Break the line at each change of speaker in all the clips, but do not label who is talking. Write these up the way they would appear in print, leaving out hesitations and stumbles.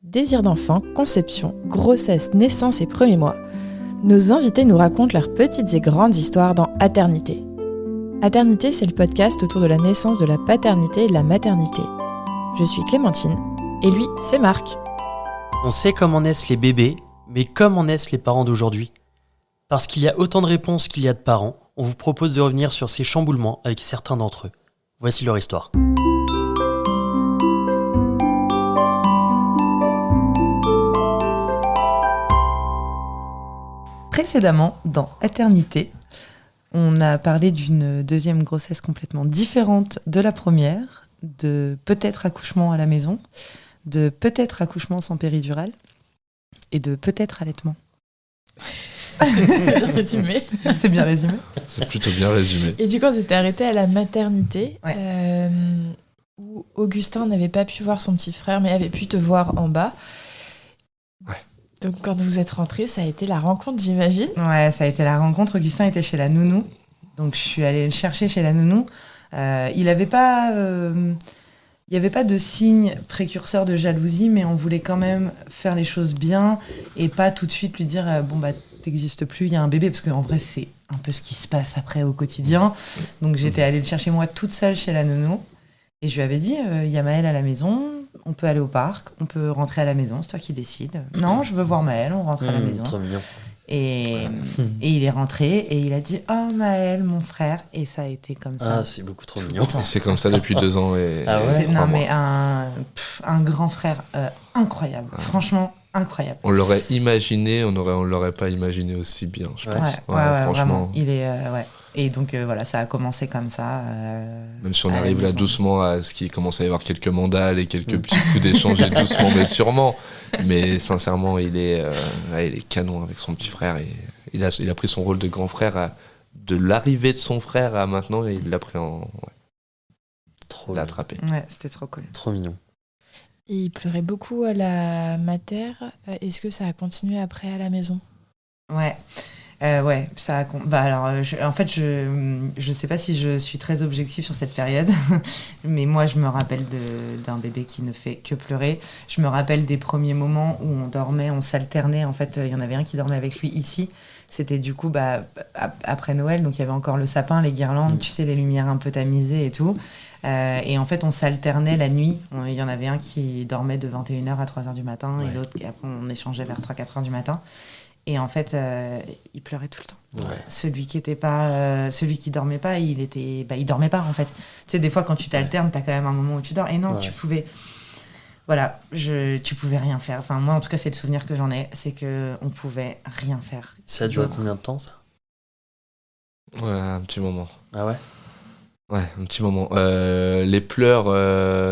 Désir d'enfant, conception, grossesse, naissance et premiers mois, nos invités nous racontent leurs petites et grandes histoires dans Aternité. Aternité, c'est le podcast autour de la naissance, de la paternité et de la maternité. Je suis Clémentine, et lui, c'est Marc.
On sait comment naissent les bébés, mais comment naissent les parents d'aujourd'hui ? Parce qu'il y a autant de réponses qu'il y a de parents, on vous propose de revenir sur ces chamboulements avec certains d'entre eux. Voici leur histoire.
Précédemment, dans Aternité, on a parlé d'une deuxième grossesse complètement différente de la première, de peut-être accouchement à la maison, de peut-être accouchement sans péridurale et de peut-être allaitement.
C'est bien résumé.
C'est bien résumé.
C'est plutôt bien résumé.
Et du coup, on s'était arrêté à la maternité,
Ouais.
où Augustin n'avait pas pu voir son petit frère, mais avait pu te voir en bas.
Ouais.
Donc, quand vous êtes rentrés, ça a été la rencontre, j'imagine.
Ouais, ça a été la rencontre. Augustin était chez la nounou. Donc, je suis allée le chercher chez la nounou. Il n'y avait pas de signe précurseur de jalousie, mais on voulait quand même faire les choses bien et pas tout de suite lui dire bon, bah, t'existes plus, il y a un bébé. Parce qu'en vrai, c'est un peu ce qui se passe après au quotidien. Donc, j'étais allée le chercher moi toute seule chez la nounou. Et je lui avais dit il y a Maël à la maison, on peut aller au parc, on peut rentrer à la maison, c'est toi qui décides. Non, je veux voir Maël, on rentre à la maison.
Trop mignon.
Et il est rentré et il a dit oh Maël, mon frère. Et ça a été comme ça.
Ah, c'est beaucoup trop mignon.
Et c'est comme ça depuis 2 ans et
Ah ouais.
C'est- non,
3 mois.
mais un grand frère incroyable. Franchement, incroyable.
On l'aurait imaginé, on l'aurait pas imaginé aussi bien, je pense.
Ouais,
franchement.
vraiment. Il est, ouais. Et donc, voilà, ça a commencé comme ça.
Même si on
à la
arrive là
maison.
doucement à ce qui commence à y avoir quelques mandales et quelques petits coups d'échanger doucement, mais sûrement. Mais sincèrement, il est canon avec son petit frère. Et il a pris son rôle de grand frère de l'arrivée de son frère à maintenant, et il l'a pris en. Ouais,
Trop
il l'a
mignon.
attrapé.
Ouais, c'était trop cool.
Trop mignon.
Et il pleurait beaucoup à la mater. Est-ce que ça a continué après à la maison ?
Ouais. Ouais, ça a alors, en fait, je sais pas si je suis très objective sur cette période, mais moi, je me rappelle d'un bébé qui ne fait que pleurer. Je me rappelle des premiers moments où on dormait, on s'alternait. En fait, il y en avait un qui dormait avec lui ici. C'était du coup après Noël, donc il y avait encore le sapin, les guirlandes, tu sais, les lumières un peu tamisées et tout. Et en fait, on s'alternait la nuit. Il y en avait un qui dormait de 21h à 3h du matin et l'autre, et après, on échangeait vers 3-4h du matin. Et en fait, il pleurait tout le temps.
Ouais.
Celui qui dormait pas, il dormait pas en fait. Tu sais, des fois quand tu t'alternes, t'as quand même un moment où tu dors. Et non,
Ouais.
tu pouvais rien faire. Enfin, moi, en tout cas, c'est le souvenir que j'en ai, c'est que on pouvait rien faire.
Ça a duré
D'autres.
combien de temps, ça ?
Ouais, un petit moment.
Ah ouais ?
Ouais, un petit moment. Les pleurs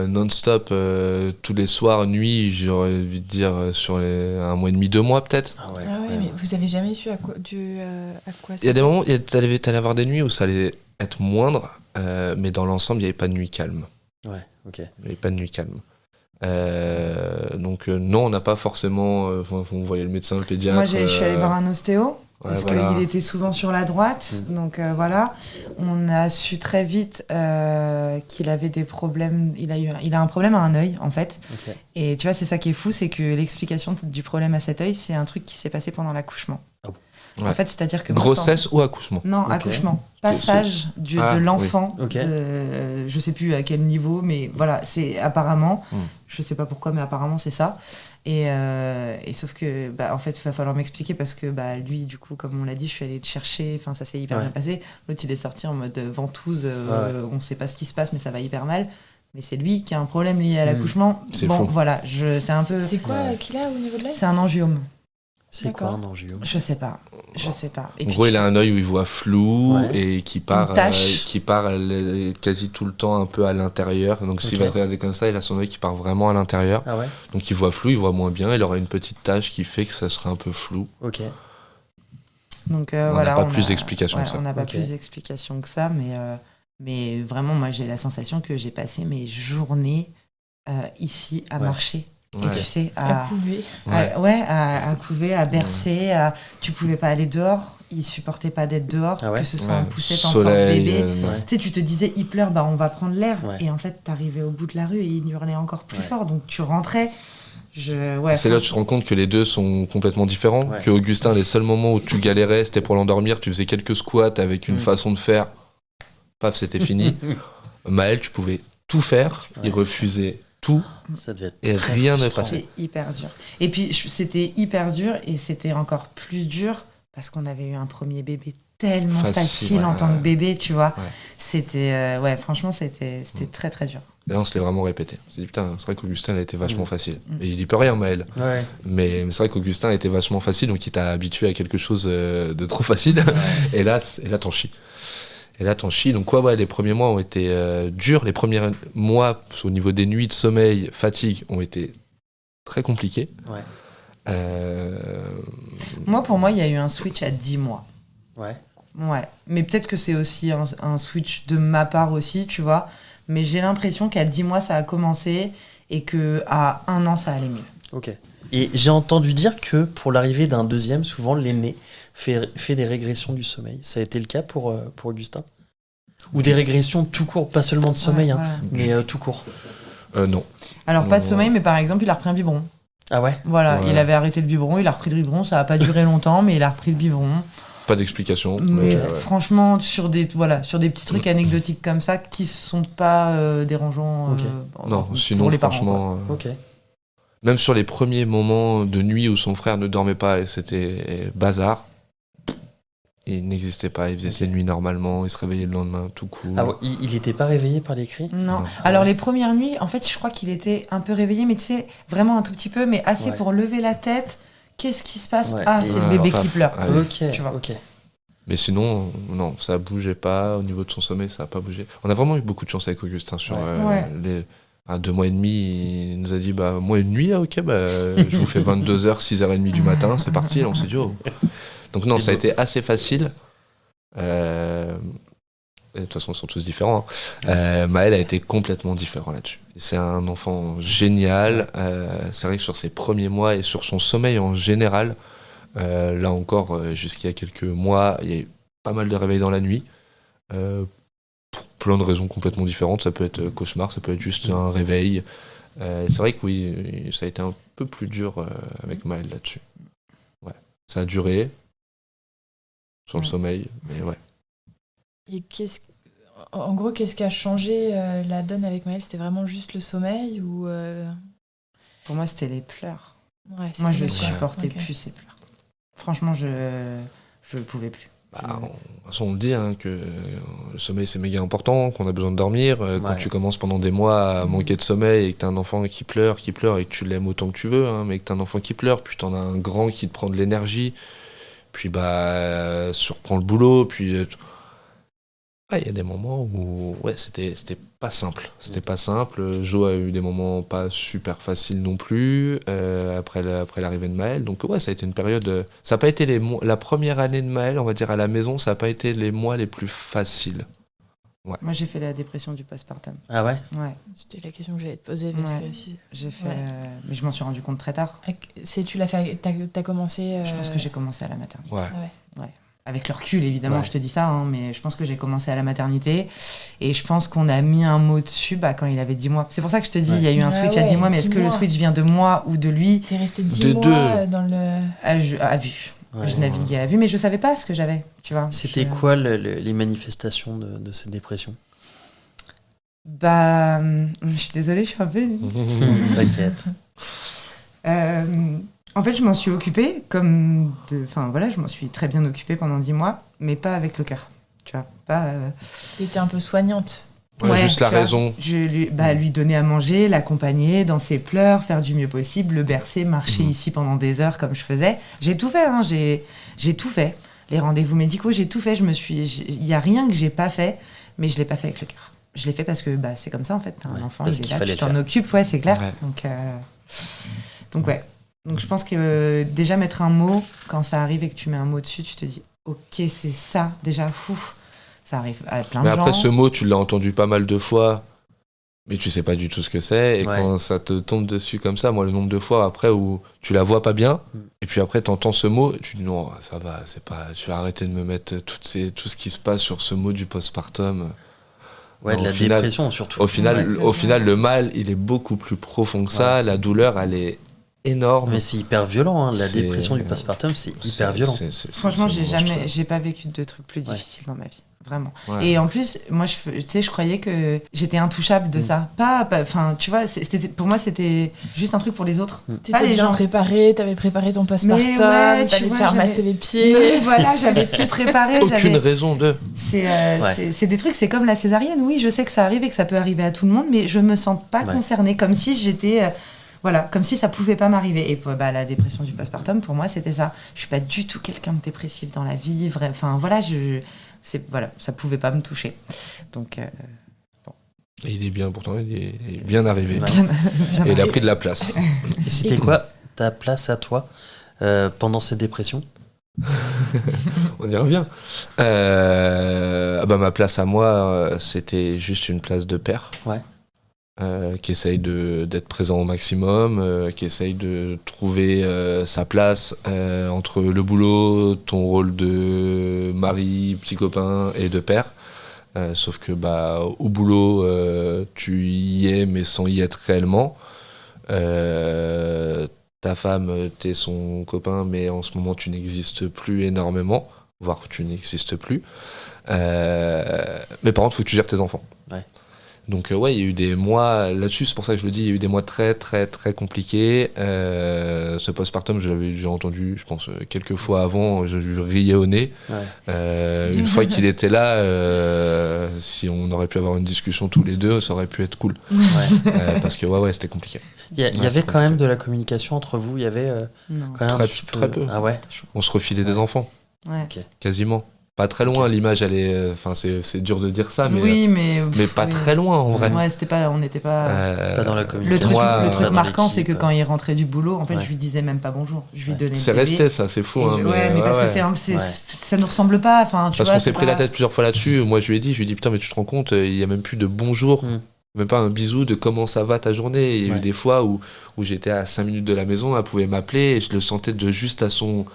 non-stop tous les soirs, nuit, j'aurais envie de dire sur 1 mois et demi, 2 mois peut-être.
Ah ouais,
Ah
quand
ouais,
même.
mais vous avez jamais su à quoi
Il y a des moments, t'allais avoir des nuits où ça allait être moindre, mais dans l'ensemble, il n'y avait pas de nuit calme.
Ouais, ok.
Il n'y avait pas de nuit calme. Donc non, on n'a pas forcément... on voyait le médecin, le pédiatre...
Moi, je suis allée voir un ostéo.
ouais,
Parce
voilà.
qu'il était souvent sur la droite, donc voilà. On a su très vite qu'il avait des problèmes. Il a un problème à un œil en fait.
Ok.
Et tu vois, c'est ça qui est fou, c'est que l'explication du problème à cet œil, c'est un truc qui s'est passé pendant l'accouchement.
Ah bon.
Ouais.
En fait, c'est-à-dire que moi,
Grossesse ou accouchement?
non,
Ok.
accouchement, passage
Ah,
de l'enfant,
oui. Ok.
je sais plus à quel niveau, mais voilà, c'est apparemment,
Mm.
je sais pas pourquoi, mais apparemment c'est ça. Et sauf que, en fait, il va falloir m'expliquer parce que lui, du coup, comme on l'a dit, je suis allée le chercher, enfin, ça s'est hyper
Ouais.
bien passé. L'autre, il est sorti en mode ventouse,
Ouais.
on sait pas ce qui se passe, mais ça va hyper mal. Mais c'est lui qui a un problème lié à l'accouchement.
C'est
Bon,
fou.
voilà, c'est un peu.
C'est quoi
Ouais.
qu'il a au niveau de l'œil ?
C'est un angiome.
C'est quoi
D'accord.
un angiome ?
Je sais pas. Et
En
puis,
gros, il a un œil où il voit flou
Ouais.
et qui part,
tache.
quasi tout le temps un peu à l'intérieur. Donc s'il
Ok.
va regarder comme ça, il a son œil qui part vraiment à l'intérieur.
Ah ouais ?
Donc il voit flou, il voit moins bien. Il aura une petite tache qui fait que ça serait un peu flou.
Ok.
Donc
On n'a
voilà,
pas plus d'explications que ça.
On n'a pas
Ok.
plus d'explications que ça, mais vraiment, moi, j'ai la sensation que j'ai passé mes journées ici à
Ouais.
marcher.
Ouais.
Et tu sais,
À couver.
à couver, à bercer. Tu pouvais pas aller dehors. Il supportait pas d'être dehors,
Ah ouais
que ce soit en
Ouais.
poussette, en
Soleil,
porte-bébé.
Ouais.
Tu sais, tu te disais, il pleure, on va prendre l'air.
Ouais.
Et en fait, t'arrivais au bout de la rue et il hurlait encore plus
Ouais.
fort. Donc tu rentrais,
C'est là où tu te rends compte que les deux sont complètement différents.
Ouais.
Que Augustin, les seuls moments où tu galérais, c'était pour l'endormir. Tu faisais quelques squats avec une façon de faire. Paf, c'était fini. Maël, tu pouvais tout faire.
Ouais.
Il refusait tout.
Ça devait être
Et
très
rien ne
frustrant.
passait.
C'était hyper dur. Et puis, c'était hyper dur et c'était encore plus dur parce qu'on avait eu un premier bébé tellement facile en tant que bébé, tu vois.
Ouais.
C'était, franchement, c'était très, très dur.
Et là, on se l'est vraiment répété. On s'est dit, putain, c'est vrai qu'Augustin, il a été vachement facile. Et il y peut rien, Maël.
Ouais.
Mais c'est vrai qu'Augustin a été vachement facile, donc il t'a habitué à quelque chose de trop facile. Et là, t'en chies. Donc, les premiers mois ont été durs. Les premiers mois, au niveau des nuits de sommeil, fatigue, ont été très compliqués.
Ouais.
Pour moi, il y a eu un switch à 10 mois.
Ouais.
Ouais. Mais peut-être que c'est aussi un switch de ma part aussi, tu vois. Mais j'ai l'impression qu'à 10 mois, ça a commencé et qu'à 1 an, ça allait mieux.
Ok. Et j'ai entendu dire que pour l'arrivée d'un deuxième, souvent l'aîné fait des régressions du sommeil. Ça a été le cas pour Augustin? Ou des régressions tout court, pas seulement de sommeil,
Ouais, voilà.
mais tout court.
Non.
Alors, pas de
Non.
sommeil, mais par exemple, il a repris un biberon.
Ah ouais?
Voilà,
Ouais.
il avait arrêté le biberon, il a repris le biberon. Ça n'a pas duré longtemps, mais il a repris le biberon.
Pas d'explication.
Mais
ouais.
franchement, sur des petits trucs anecdotiques comme ça qui ne sont pas dérangeants
Ok.
Non,
pour
sinon,
les parents,
franchement,
Ok.
même sur les premiers moments de nuit où son frère ne dormait pas et c'était bazar, il n'existait pas. Il faisait ses nuits normalement, il se réveillait le lendemain, tout cool.
Ah ouais, il n'était pas réveillé par les cris?
Non.
Non.
Alors les premières nuits, en fait, je crois qu'il était un peu réveillé, mais tu sais, vraiment un tout petit peu, mais assez
Ouais.
pour lever la tête. Qu'est-ce qui se passe?
Ouais.
Ah, c'est le
Ouais,
bébé
enfin,
qui pleure.
allez.
Ok,
Tu vois.
ok.
Mais sinon, non, ça bougeait pas. Au niveau de son sommeil, ça a pas bougé. On a vraiment eu beaucoup de chance avec Augustin sur
Ouais.
à 2 mois et demi. Il nous a dit, moi une nuit, ok, je vous fais 22h, 6h30 du matin, c'est parti. Et on s'est dit, oh. Donc non,
C'est
ça a
beau.
été assez facile. Et de toute façon, ils sont tous différents. Maël a été complètement différent là-dessus. C'est un enfant génial. C'est vrai que sur ses premiers mois et sur son sommeil en général, là encore, jusqu'il y a quelques mois, il y a eu pas mal de réveils dans la nuit. Pour plein de raisons complètement différentes. Ça peut être cauchemar, ça peut être juste un réveil. C'est vrai que oui, ça a été un peu plus dur avec Maël là-dessus. Ouais. Ça a duré sur le sommeil, mais ouais.
Et en gros, qu'est-ce qui a changé la donne avec Maël? C'était vraiment juste le sommeil ou
Pour moi, c'était les pleurs.
Ouais,
Moi, je
c'était quoi?
supportais
Ok.
plus ces pleurs. Franchement, je pouvais plus.
De toute façon, on le dit que le sommeil c'est méga important, qu'on a besoin de dormir. Quand
Ouais.
tu commences pendant des mois à manquer de sommeil et que t'as un enfant qui pleure et que tu l'aimes autant que tu veux, mais que t'as un enfant qui pleure, puis t'en as un grand qui te prend de l'énergie, puis surprend le boulot, puis il y a des moments où c'était pas simple. C'était pas simple. Jo a eu des moments pas super faciles non plus après l'arrivée de Maël. Donc ça a été une période. Ça n'a pas été la première année de Maël, on va dire à la maison, ça n'a pas été les mois les plus faciles. Ouais.
Moi, j'ai fait la dépression du postpartum.
Ah ouais?
Ouais,
C'était la question que j'allais te poser. Parce
Ouais.
que
j'ai fait.
Ouais.
Mais je m'en suis rendu compte très tard.
tu l'as fait. T'as commencé.
Je pense que j'ai commencé à la maternité.
Ouais.
Ah ouais.
Avec le recul, évidemment,
Ouais.
je te dis ça, mais je pense que j'ai commencé à la maternité. Et je pense qu'on a mis un mot dessus quand il avait 10 mois. C'est pour ça que je te dis,
Ouais.
il y a eu un
Ah
switch à
ouais,
10 mois, mais
10
est-ce que le
mois.
switch vient de moi ou de lui?
T'es resté 10
De
mois
deux.
dans le.
À vue.
Ouais.
Je naviguais à vue, mais je savais pas ce que j'avais, tu vois.
C'était quoi les manifestations de cette dépression?
Je suis désolée, je suis un peu...
T'inquiète.
En fait, je m'en suis occupée je m'en suis très bien occupée pendant 10 mois, mais pas avec le cœur, tu vois. Pas...
T'étais un peu soignante.
Juste la
tu vois,
raison.
Je lui donner à manger, l'accompagner dans ses pleurs, faire du mieux possible, le bercer, marcher ici pendant des heures comme je faisais. J'ai tout fait, j'ai tout fait. Les rendez-vous médicaux, j'ai tout fait. Il y a rien que j'ai pas fait, mais je l'ai pas fait avec le cœur. Je l'ai fait parce que c'est comme ça en fait. T'as un
Ouais,
enfant,
parce
il est
qu'il
là,
fallait
tu
le
t'en
faire.
occupes, ouais, c'est clair.
Ouais.
Donc ouais. Donc je pense que déjà mettre un mot, quand ça arrive et que tu mets un mot dessus, tu te dis, ok, c'est ça, déjà, fou. Ça arrive à plein
Mais
de gens.
après, ce mot, tu l'as entendu pas mal de fois, mais tu sais pas du tout ce que c'est. Et
Ouais.
quand ça te tombe dessus comme ça, moi, le nombre de fois après où tu la vois pas bien, et puis après, t'entends ce mot, et tu dis non, ça va, c'est pas. Je vais arrêter de me mettre tout ce qui se passe sur ce mot du postpartum.
Ouais, de
Au
la
final-
dépression surtout.
Au final,
Ouais,
le mal, il est beaucoup plus profond que ça.
Ouais.
La douleur, elle est énorme.
Mais c'est hyper violent, hein. La
C'est-
dépression du postpartum, c'est hyper violent.
Franchement,
c'est monstrueux.
j'ai pas vécu de trucs plus difficiles dans ma vie. Vraiment.
Ouais.
Et en plus, moi, je croyais que j'étais intouchable de ça. Enfin, tu vois, pour moi, c'était juste un truc pour les autres. Pas
T'étais
les
bien
gens.
préparée, t'avais préparé ton postpartum,
Mais ouais, tu
t'allais te
vois,
faire
j'avais-
masser les pieds.
Mais voilà, j'avais tout préparé.
Aucune raison de.
C'est des trucs, c'est comme la césarienne. Oui, je sais que ça arrive et que ça peut arriver à tout le monde, mais je me sens pas concernée, comme si j'étais. Voilà, comme si ça pouvait pas m'arriver. Et la dépression du postpartum, pour moi, c'était ça. Je suis pas du tout quelqu'un de dépressif dans la vie. Enfin, voilà, ça pouvait pas me toucher. Donc,
Et il est bien, pourtant, il est bien arrivé.
Ouais.
bien
Et il a
arrivé.
pris de la place.
Et c'était quoi ta place à toi pendant cette dépression?
On y revient. Ma place à moi, c'était juste une place de père.
Ouais.
Qui essaye d'être présent au maximum, qui essaye de trouver sa place entre le boulot, ton rôle de mari, petit copain et de père. Sauf que au boulot, tu y es mais sans y être réellement. Ta femme, t'es son copain, mais en ce moment tu n'existes plus énormément, voire tu n'existes plus. Mais par contre, il faut que tu gères tes enfants.
Ouais.
Donc il y a eu des mois là-dessus, c'est pour ça que je le dis, il y a eu des mois très très très compliqués. Ce postpartum, je l'avais déjà entendu, je pense, quelques fois avant, je riais au nez.
Ouais.
Une fois qu'il était là, si on aurait pu avoir une discussion tous les deux, ça aurait pu être cool.
Ouais.
Parce que c'était compliqué.
Il y avait quand même de la communication entre vous, il y avait
Non,
quand même
Très-
un petit peu...
très peu.
Ah ouais.
On se refilait des enfants,
ouais.
quasiment. Pas très loin, l'image, elle est... Enfin, c'est dur de dire ça, mais,
Oui, mais
pas très loin, en vrai.
Ouais, on n'était pas.
Pas dans la
Le
communication.
truc,
Moi,
le truc
dans
marquant, c'est
l'équipe.
que quand il rentrait du boulot, en fait,
Ouais.
je lui disais même pas bonjour. Je lui donnais
C'est
le bébé.
resté, ça, c'est fou. Hein,
mais parce que
Ouais.
ça nous ressemble pas. Enfin, tu
Parce
vois,
qu'on s'est
c'est
pris
pas-
la tête plusieurs fois là-dessus. Moi, je lui ai dit, putain, mais tu te rends compte, il y a même plus de bonjour, même pas un bisou de comment ça va ta journée. Il y a eu des fois où j'étais à 5 minutes de la maison, elle pouvait m'appeler et je le sentais de juste à son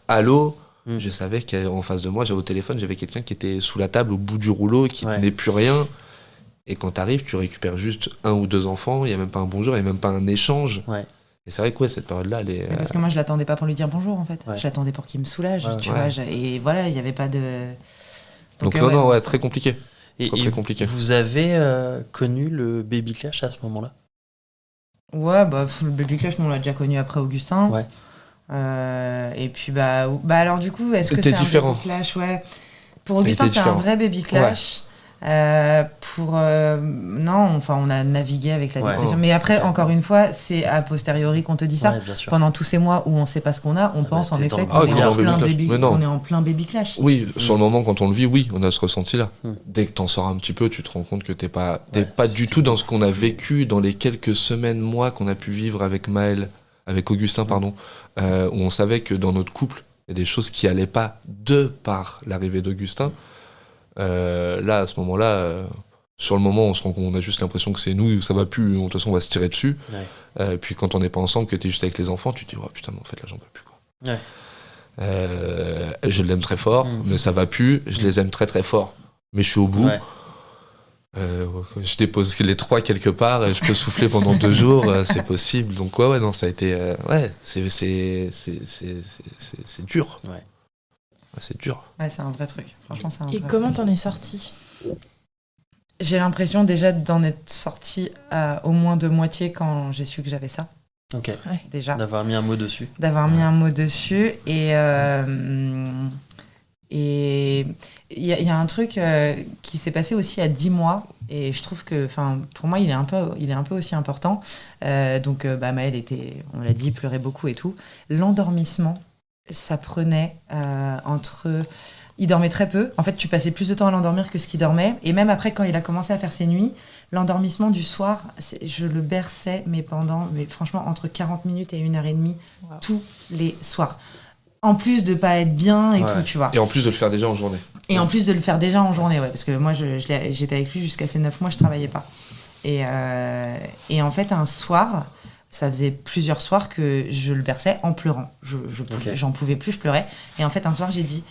allô. Je savais qu'en face de moi, j'avais au téléphone, j'avais quelqu'un qui était sous la table au bout du rouleau, qui tenait plus rien. Et quand t'arrives, tu récupères juste 1 ou 2 enfants, il n'y a même pas un bonjour, il n'y a même pas un échange.
Ouais.
Et c'est vrai que cette période-là, elle est...
Mais parce que moi, je l'attendais pas pour lui dire bonjour, en fait.
Ouais.
Je l'attendais pour qu'il me soulage,
Ouais,
tu
ouais.
vois. Et voilà, il n'y avait pas de.
Donc
ouais,
très compliqué.
Et
Très compliqué.
vous avez connu le baby clash à ce moment-là?
Ouais, le baby clash, nous, on l'a déjà connu après Augustin.
Ouais.
Et puis, alors, du coup, est-ce que
C'était
c'est
différent.
un baby clash? Ouais. Pour Augustin,
C'était
c'est un
différent.
vrai baby clash. Non, enfin, on a navigué avec la
Ouais.
dépression. Mais après, encore une fois, c'est a posteriori qu'on te dit ça.
Ouais, bien sûr.
Pendant tous ces mois où on sait pas ce qu'on a, on pense en
t'es
effet
dans
qu'on
le-
est,
Ah,
en
baby
plein
clash.
baby,
Mais non.
on est en plein baby clash.
Oui, sur le moment, quand on le vit, oui, on a ce ressenti-là.
Mm.
Dès que t'en sors un petit peu, tu te rends compte que t'es pas du
c'était
tout dans ce qu'on a vécu dans les quelques semaines, mois qu'on a pu vivre avec avec Augustin, pardon, où on savait que dans notre couple, il y a des choses qui allaient pas de par l'arrivée d'Augustin. Là, à ce moment-là, sur le moment, on se rend compte, on a juste l'impression que c'est nous, ça va plus, de toute façon, on va se tirer dessus.
Ouais.
Puis quand on n'est pas ensemble, que t'es juste avec les enfants, tu te dis, oh putain, mais en fait, là, j'en peux plus, quoi.
Ouais.
Je l'aime très fort, mais ça va plus. Je les aime très très fort, mais je suis au bout.
Ouais.
Je dépose les 3 quelque part et je peux souffler pendant 2 jours, c'est possible. Donc non, ça a été, c'est dur.
Ouais.
Ouais, c'est dur.
Ouais, c'est un vrai truc. Franchement, c'est un
Et
vrai
comment
truc.
t'en es sortie?
J'ai l'impression déjà d'en être sortie à au moins de moitié quand j'ai su que j'avais ça,
Ok.
déjà.
D'avoir mis un mot dessus.
D'avoir mis un mot dessus. Et il y a un truc qui s'est passé aussi à 10 mois. Et je trouve que, pour moi, il est un peu aussi important. Maëlle était, on l'a dit, pleurait beaucoup et tout. L'endormissement, ça prenait entre... Il dormait très peu. En fait, tu passais plus de temps à l'endormir que ce qu'il dormait. Et même après, quand il a commencé à faire ses nuits, l'endormissement du soir, je le berçais, mais franchement, entre 40 minutes et 1h30, tous les soirs. En plus de pas être bien et tout, tu vois.
Et en plus de le faire déjà en journée.
Et en plus de le faire déjà en journée, ouais, parce que moi, j'étais avec lui jusqu'à ses 9 mois, je travaillais pas. Et en fait, un soir, ça faisait plusieurs soirs que je le berçais en pleurant. J'en pouvais plus, je pleurais. Et en fait, un soir, j'ai dit,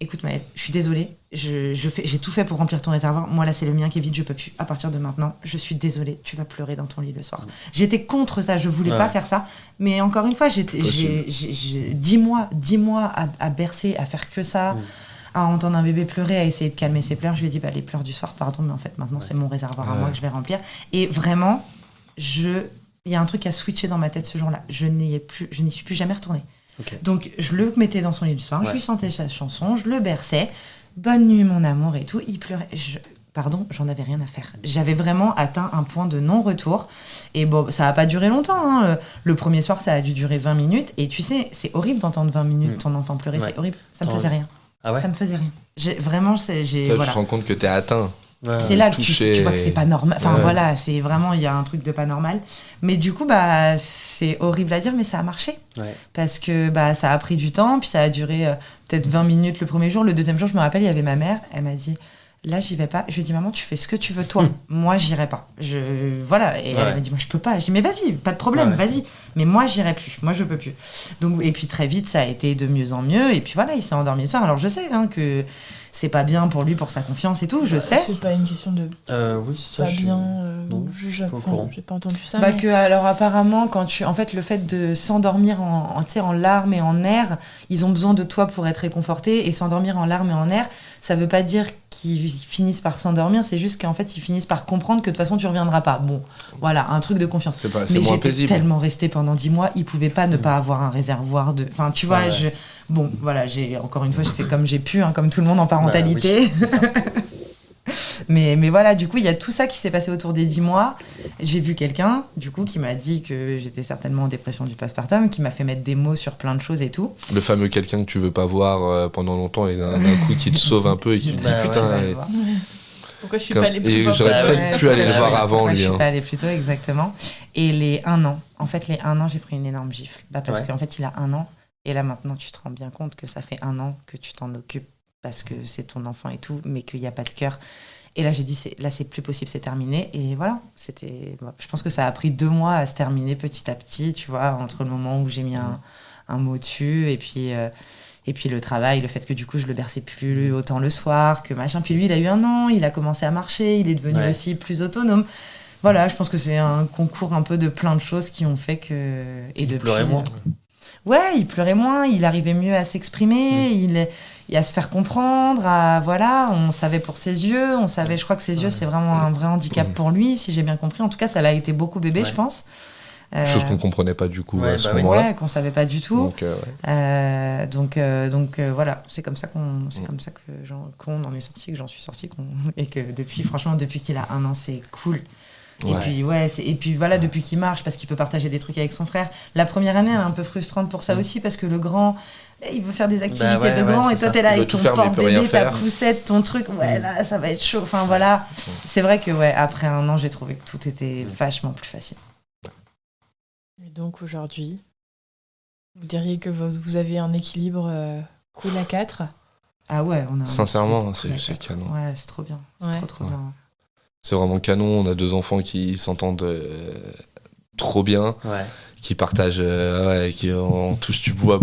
écoute Maëlle, je suis désolée, j'ai tout fait pour remplir ton réservoir. Moi là c'est le mien qui est vide, je peux plus. À partir de maintenant, je suis désolée, tu vas pleurer dans ton lit le soir. J'étais contre ça, je voulais pas faire ça. Mais encore une fois, j'ai 10 mois à bercer, à faire que ça. À entendre un bébé pleurer, à essayer de calmer ses pleurs. Je lui ai dit, les pleurs du soir, pardon, mais en fait, maintenant, c'est mon réservoir à moi que je vais remplir. Et vraiment, il y a un truc à switcher dans ma tête ce jour-là. Je n'y suis plus jamais retournée. Okay. Donc, je le mettais dans son lit du soir, je lui chantais sa chanson, je le berçais. Bonne nuit, mon amour, et tout. Il pleurait. Pardon, j'en avais rien à faire. J'avais vraiment atteint un point de non-retour. Et bon, ça n'a pas duré longtemps. Hein. Le premier soir, ça a dû durer 20 minutes. Et tu sais, c'est horrible d'entendre 20 minutes ton enfant pleurer. C'est horrible. Ça me faisait rien.
Ah ouais.
Ça me faisait rien. Vraiment,
là, tu te rends compte que t'es atteint.
C'est là que tu vois que c'est pas normal. Enfin voilà, c'est vraiment, il y a un truc de pas normal. Mais du coup, c'est horrible à dire, mais ça a marché. Parce que ça a pris du temps, puis ça a duré peut-être 20 minutes le premier jour. Le deuxième jour, je me rappelle, il y avait ma mère, elle m'a dit, là, j'y vais pas. Je lui ai dit, maman, tu fais ce que tu veux, toi. Moi, j'irai pas. Voilà. Et elle m'a dit, moi, je peux pas. Je dis, mais vas-y, pas de problème, vas-y. Mais moi, j'irai plus. Moi, je peux plus. Donc, et puis, très vite, ça a été de mieux en mieux. Et puis, voilà, il s'est endormi le soir. Alors, je sais que c'est pas bien pour lui, pour sa confiance et tout, je sais.
C'est pas une question de
oui, ça,
pas bien.
Non,
j'ai pas entendu ça.
Que, alors, apparemment, en fait, le fait de s'endormir en larmes et en nerfs, ils ont besoin de toi pour être réconfortés. Et s'endormir en larmes et en nerfs, ça veut pas dire qu'ils finissent par s'endormir, c'est juste qu'en fait, ils finissent par comprendre que de toute façon, tu reviendras pas. Bon, voilà, un truc de confiance.
C'est
mais
moins
j'étais
paisible.
tellement restée pendant 10 mois, ils pouvaient pas ne pas avoir un réservoir de... Enfin, tu vois, Bon, voilà, encore une fois, j'ai fait comme j'ai pu, hein, comme tout le monde en parentalité.
Oui, c'est ça.
mais voilà, du coup, il y a tout ça qui s'est passé autour des 10 mois. J'ai vu quelqu'un, du coup, qui m'a dit que j'étais certainement en dépression du postpartum, qui m'a fait mettre des mots sur plein de choses et tout.
Le fameux quelqu'un que tu veux pas voir pendant longtemps et d'un coup qui te sauve un peu et qui te dit putain...
Pourquoi je suis pas allée plus tôt?
J'aurais peut-être pu aller le voir avant, lui.
Je suis pas allée plus tôt, exactement. Et les 1 an, en fait, les 1 an, j'ai pris une énorme gifle. Parce qu'en fait, il a 1 an. Et là, maintenant, tu te rends bien compte que ça fait 1 an que tu t'en occupes parce que c'est ton enfant et tout, mais qu'il n'y a pas de cœur. Et là, j'ai dit, là, c'est plus possible, c'est terminé. Et voilà, je pense que ça a pris 2 mois à se terminer petit à petit, tu vois, entre le moment où j'ai mis un mot dessus et puis le travail, le fait que du coup, je le berçais plus autant le soir, que machin. Puis lui, il a eu 1 an, il a commencé à marcher, il est devenu aussi plus autonome. Voilà, je pense que c'est un concours un peu de plein de choses qui ont fait que...
Et il pleurait moins.
Ouais, il pleurait moins, il arrivait mieux à s'exprimer, à se faire comprendre, on savait pour ses yeux, je crois que ses yeux, c'est vraiment un vrai handicap pour lui, si j'ai bien compris. En tout cas, ça l'a été beaucoup bébé, je pense.
Chose qu'on comprenait pas du coup à ce moment-là.
Ouais, qu'on savait pas du tout. Donc, voilà, c'est comme ça qu'on en est sorti, que j'en suis sortie, et que depuis qu'il a 1 an, c'est cool. Et puis voilà, depuis qu'il marche, parce qu'il peut partager des trucs avec son frère. La première année, elle est un peu frustrante pour ça aussi, parce que le grand, il veut faire des activités de grand, et toi t'es là avec ton porte-bébé, ta poussette, ton truc, là ça va être chaud. Enfin voilà, c'est vrai que après 1 an, j'ai trouvé que tout était vachement plus facile.
Et donc aujourd'hui, vous diriez que vous avez un équilibre cool à 4 ?
Ah ouais, on a.
Sincèrement, c'est canon.
Ouais, c'est trop bien. C'est trop bien.
C'est vraiment canon. On a 2 enfants qui s'entendent trop bien, qui partagent, on touche du bois,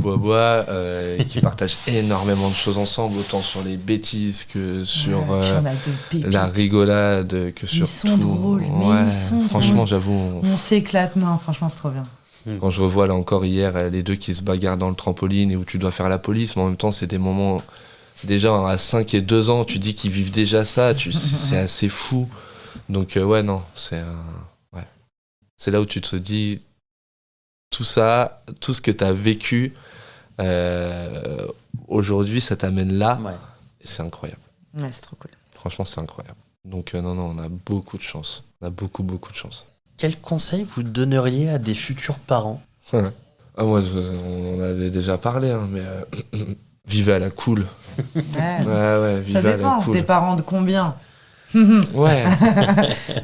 qui partagent énormément de choses ensemble, autant sur les bêtises que sur la rigolade, que sur tout.
Ils sont drôles, mais ils sont
franchement,
drôles.
j'avoue.
On s'éclate, non, franchement, c'est trop bien.
Quand je revois là encore hier les 2 qui se bagarrent dans le trampoline et où tu dois faire la police, mais en même temps, c'est des moments. Déjà, à 5 et 2 ans, tu dis qu'ils vivent déjà ça, c'est assez fou. Donc, c'est là où tu te dis, tout ça, tout ce que tu as vécu, aujourd'hui, ça t'amène là. Et c'est incroyable.
Ouais, c'est trop cool.
Franchement, c'est incroyable. Donc, on a beaucoup de chance. On a beaucoup de chance.
Quel conseil vous donneriez à des futurs parents ?
Moi, on en avait déjà parlé, mais vivez à la cool.
Ouais,
vivez
ça dépend.
à la cool.
Des parents de combien ?
Ouais.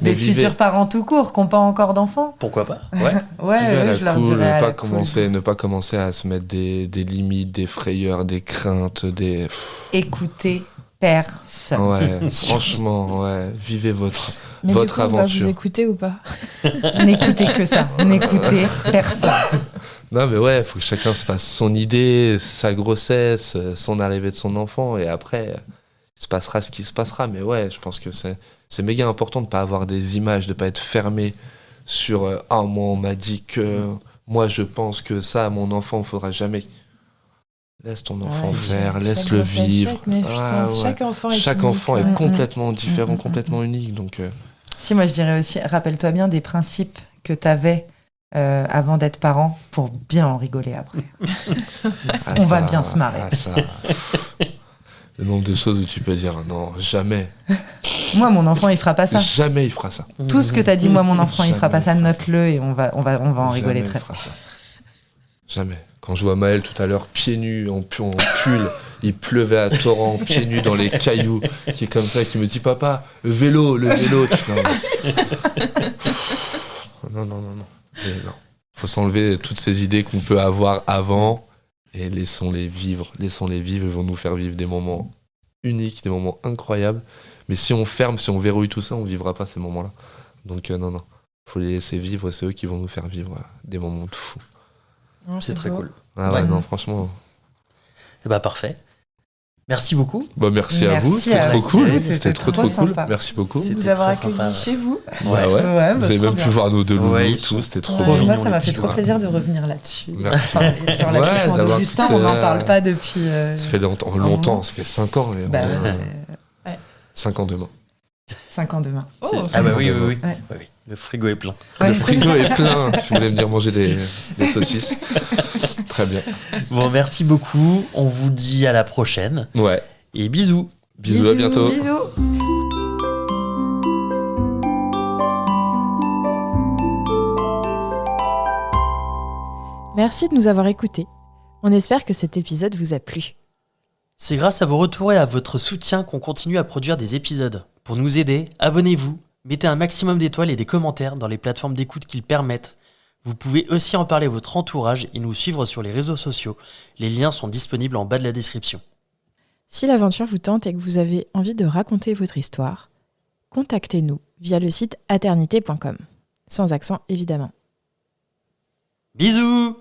Des futurs parents tout court qui n'ont pas encore d'enfants.
Pourquoi pas ?
Je leur dirais à la cool.
Ne pas commencer à se mettre des limites, des frayeurs, des craintes,
Écoutez personne.
Ouais, franchement, vivez votre
Mais
aventure.
On va vous écouter ou pas ?
N'écoutez que ça. N'écoutez personne.
Non, mais ouais, il faut que chacun se fasse son idée, sa grossesse, son arrivée de son enfant, et après, il se passera ce qui se passera. Mais ouais, je pense que c'est méga important de ne pas avoir des images, de ne pas être fermé sur ah, moi, on m'a dit que moi, je pense que ça, à mon enfant, il ne faudra jamais. Laisse ton enfant faire, laisse-le vivre. Chaque enfant est complètement différent, complètement unique. Donc,
Si, moi, je dirais aussi, rappelle-toi bien des principes que tu avais avant d'être parent pour bien en rigoler après. On va bien se marrer.
Le nombre de choses où tu peux dire non, jamais.
Moi, mon enfant, il fera pas ça.
Jamais il fera ça.
Tout ce que tu as dit, moi, mon enfant, il fera pas ça,
Jamais
note-le et on va en rigoler très fort.
Jamais. Quand je vois Maël tout à l'heure, pieds nus, en pull, il pleuvait à torrent, pieds nus dans les cailloux, qui est comme ça, qui me dit papa, le vélo. Non. Faut s'enlever toutes ces idées qu'on peut avoir avant et laissons-les vivre. Ils vont nous faire vivre des moments uniques, des moments incroyables. Mais si on ferme, si on verrouille tout ça, on vivra pas ces moments-là. Donc non. Faut les laisser vivre, c'est eux qui vont nous faire vivre des moments de fou.
Oh,
C'est très cool.
Ah ouais, non, franchement.
Bah parfait. Merci beaucoup.
Bah merci à vous, c'était trop cool. C'était trop cool. Merci beaucoup.
De vous avoir accueilli chez vous.
Ouais. Vous avez même pu voir nos deux loulous, tout, c'était trop bien.
Moi, ça m'a fait trop plaisir de revenir là-dessus.
Merci.
Sur l'accouchement d'Augustin, on n'en parle pas depuis.
Ça fait longtemps, ça fait 5 ans. 5 ans demain.
5 ans demain.
Ah bah oui. Le frigo est plein.
Le frigo est plein, si vous voulez venir manger des saucisses. Très bien.
Bon, merci beaucoup. On vous dit à la prochaine.
Ouais.
Et bisous.
Bisous, à bientôt.
Bisous.
Merci de nous avoir écoutés. On espère que cet épisode vous a plu.
C'est grâce à vos retours et à votre soutien qu'on continue à produire des épisodes. Pour nous aider, abonnez-vous, mettez un maximum d'étoiles et des commentaires dans les plateformes d'écoute qui le permettent. Vous pouvez aussi en parler à votre entourage et nous suivre sur les réseaux sociaux. Les liens sont disponibles en bas de la description.
Si l'aventure vous tente et que vous avez envie de raconter votre histoire, contactez-nous via le site aternité.com. Sans accent, évidemment.
Bisous!